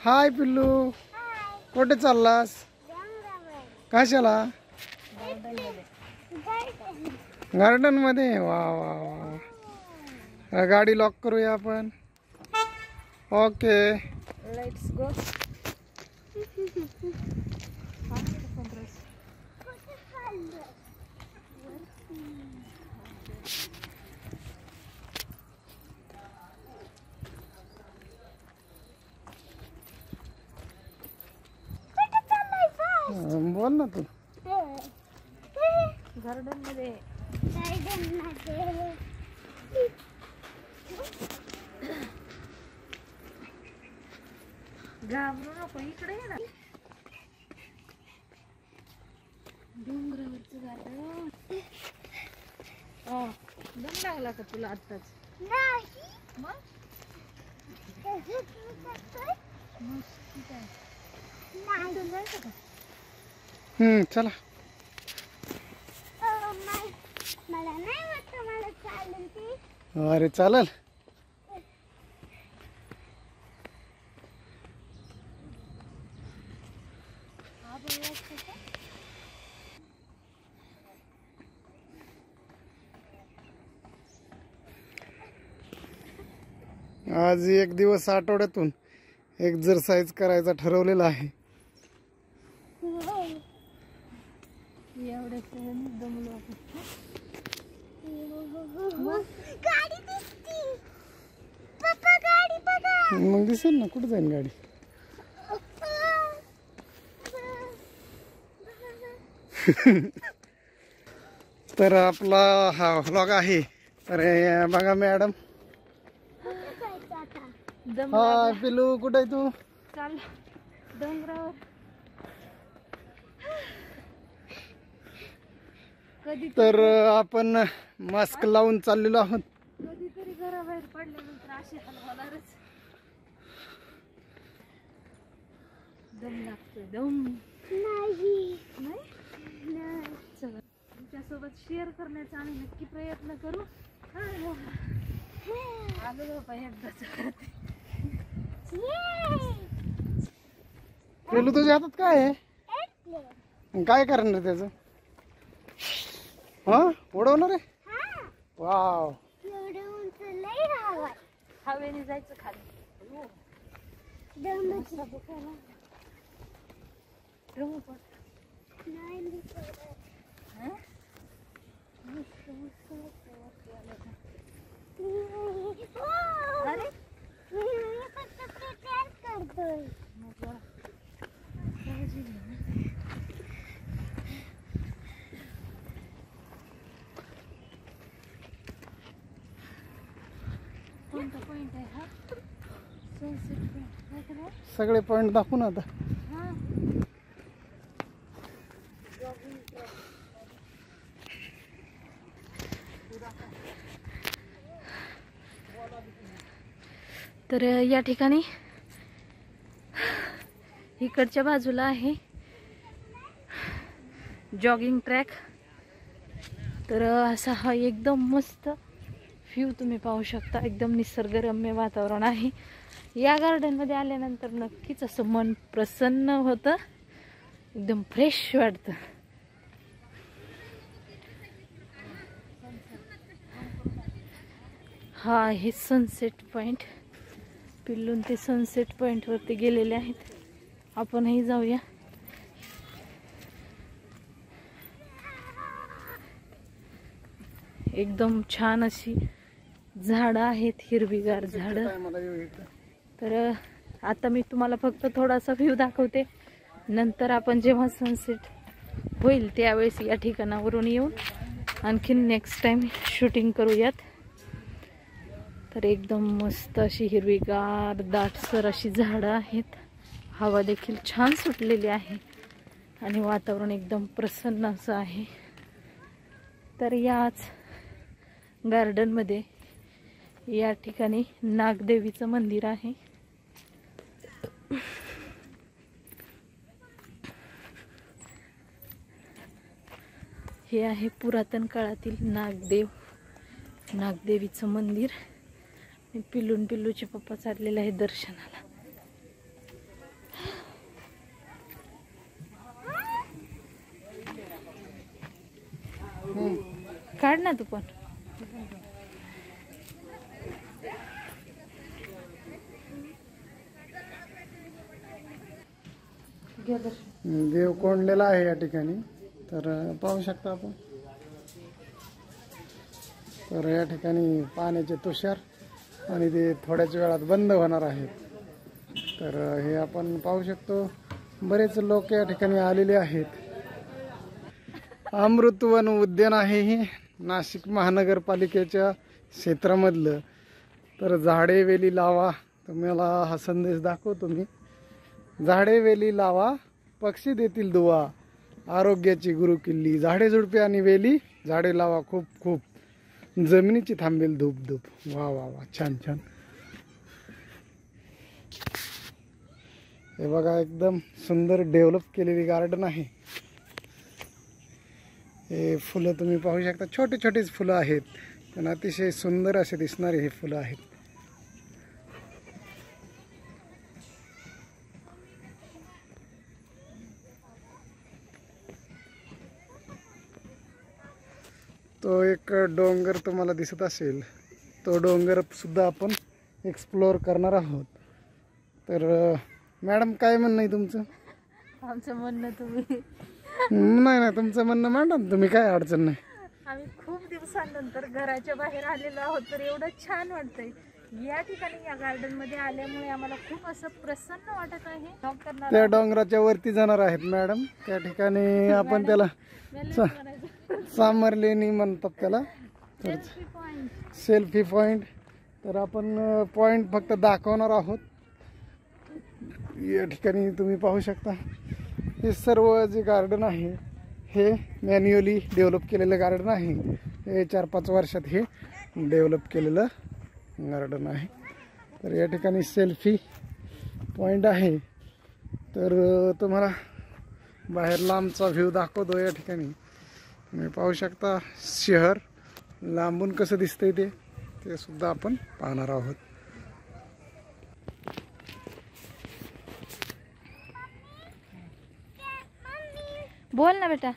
हाय पिल्लू, कुठे चाललास? कशाला? गार्डन मध्ये. वा वा वा, गाडी लॉक करूया आपण. Okay, let's go. बोल ना तू. गार्डन मध्ये. घाबरू नको, इकडे ये ना. डोंगरावरचं गार्डन. दम लागला का तुला आत्ताच? मग चला. अरे चालेल. आज एक दिवस आठवड्यातून एक्सरसाइज करायचा ठरवलेला आहे. मग दिसेल ना कुठे जाईल गाडी. तर आपला हा व्लॉग आहे. तर बघा मॅडम. हाय पिलू, कुठे आहे तू? चाल डोंगरावर. तर आपण मास्क लावून चाललेलो आहोत. कधीतरी घराबाहेर पडल्यानंतर अशी हाल होणारच. दम लागतोय. दम नाही. चला, तुमच्यासोबत शेअर करण्याचा आम्ही नक्की प्रयत्न करू. आलो बाबा एकदाच. पिलू तुझ्या हातात काय आहे? काय करणार त्याचं? हा, उडवणार आहे. वाव, हवेने जायचं खाली. सगळे पॉइंट दाखवून आता. तर या ठिकाणी इकडच्या बाजूला आहे जॉगिंग ट्रॅक. तर असा हा एकदम मस्त व्ह्यू तुम्ही पाहू शकता. एकदम निसर्गरम्य वातावरण आहे. या गार्डन मध्ये आल्यानंतर नक्कीच असं मन प्रसन्न होतं, एकदम फ्रेश वाटतं. हा आहे सनसेट पॉइंट. पिल्लून ते सनसेट पॉइंट वरती गेलेले आहेत. आपणही जाऊया. एकदम छान अशी झाडं आहेत, हिरवीगार झाडं. तर आता मी तुम्हाला फक्त थोडासा व्ह्यू दाखवते. नंतर आपण जेव्हा सनसेट होईल त्यावेळेस या ठिकाणावरून येऊन आणखीन नेक्स्ट टाइम शूटिंग करूयात. तर एकदम मस्त अशी हिरवीगार दाटसर अशी झाडं आहेत. हवा देखील छान सुटलेली आहे आणि वातावरण एकदम प्रसन्न असं आहे. तर याच गार्डन मध्ये या ठिकाणी नागदेवीचं मंदिर आहे. हे आहे पुरातन काळातील नागदेवीचं मंदिर. पिल्लूचे पप्पा चाललेले आहे दर्शनाला. काढ ना तू पण. देव कोंडलेला आहे या ठिकाणी. तर पाहू शकता आपण. तर या ठिकाणी पाण्याचे तुषार आणि ते थोड्याच वेळात बंद होणार आहेत. तर हे आपण पाहू शकतो. बरेच लोक या ठिकाणी आलेले आहेत. अमृतवन उद्यान आहे हे नाशिक महानगरपालिकेच्या क्षेत्रामधलं. तर झाडे वेली लावा. तुम्हाला हा संदेश दाखवतो मी. झाडे वेली लावा, पक्षी देतील दुवा, आरोग्याची गुरुकिल्ली. झाडे झुडपे आणि वेली, झाडे लावा खूप खूप, जमिनीची थांबेल धूप धूप. वा वा वा, छान छान. हे बघा, एकदम सुंदर डेव्हलप केलेली गार्डन आहे. हे फुलं तुम्ही पाहू शकता. छोटे छोटेच फुलं आहेत, पण अतिशय सुंदर असे दिसणारे हे फुलं आहेत. तो एक डोंगर तुम्हाला दिसत असेल, तो डोंगर सुद्धा आपण एक्सप्लोअर करणार आहोत. तर मॅडम, काय म्हणणं आहे तुमचं? आमचं म्हणणं तुम्ही नाही, तुमचं म्हणणं मांडा ना तुम्ही, काय अडचण नाही. आम्ही खूप दिवसांनंतर घराच्या बाहेर आलेलो आहोत. तर एवढं छान वाटतंय या ठिकाणी. या गार्डन मध्ये आल्यामुळे आम्हाला खूप असं प्रसन्न वाटत आहे. त्या डोंगराच्या वरती जाणार आहेत मॅडम. त्या ठिकाणी आपण त्याला सामरलेणी म्हणतात त्याला, सेल्फी पॉइंट. तर आपण पॉइंट फक्त दाखवणार आहोत. या ठिकाणी तुम्ही पाहू शकता. हे सर्व जे गार्डन आहे हे मॅन्युअली डेव्हलप केलेलं गार्डन आहे. हे 4-5 वर्षात हे डेव्हलप केलेलं गार्डन आहे. तर या ठिकाणी सेल्फी पॉइंट आहे. तर तुम्हाला बाहेर लांबचा व्ह्यू दाखवतो. या ठिकाणी तुम्ही पाहू शकता शहर लांबून कसं दिसतंय ते सुद्धा आपण पाहणार आहोत. बोल ना बेटा,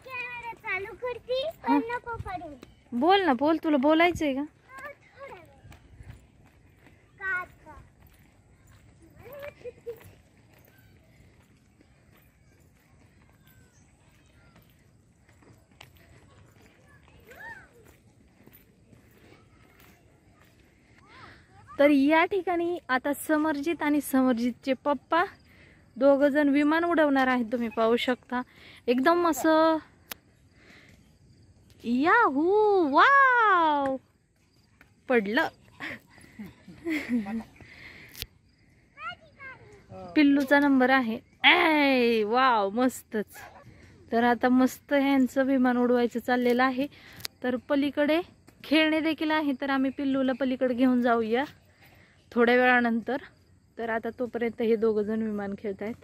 बोल ना, बोल. तुला बोलायचंय का? तर या ठिकाणी आता समरजित आणि समरजितचे पप्पा दोघ जण विमान उडवणार आहेत. तुम्ही पाहू शकता. एकदम असं याहू, वाव, पडलं. पिल्लूचा नंबर आहे. ऐ वाव, मस्तच. तर आता मस्त ह्यांचं विमान उडवायचं चाललेलं आहे. तर पलीकडे खेळणे देखील आहे. तर आम्ही पिल्लूला पलीकडे घेऊन जाऊया थोड्या वेळानंतर. तर आता तोपर्यंत हे दोघ जण विमान खेळतायत.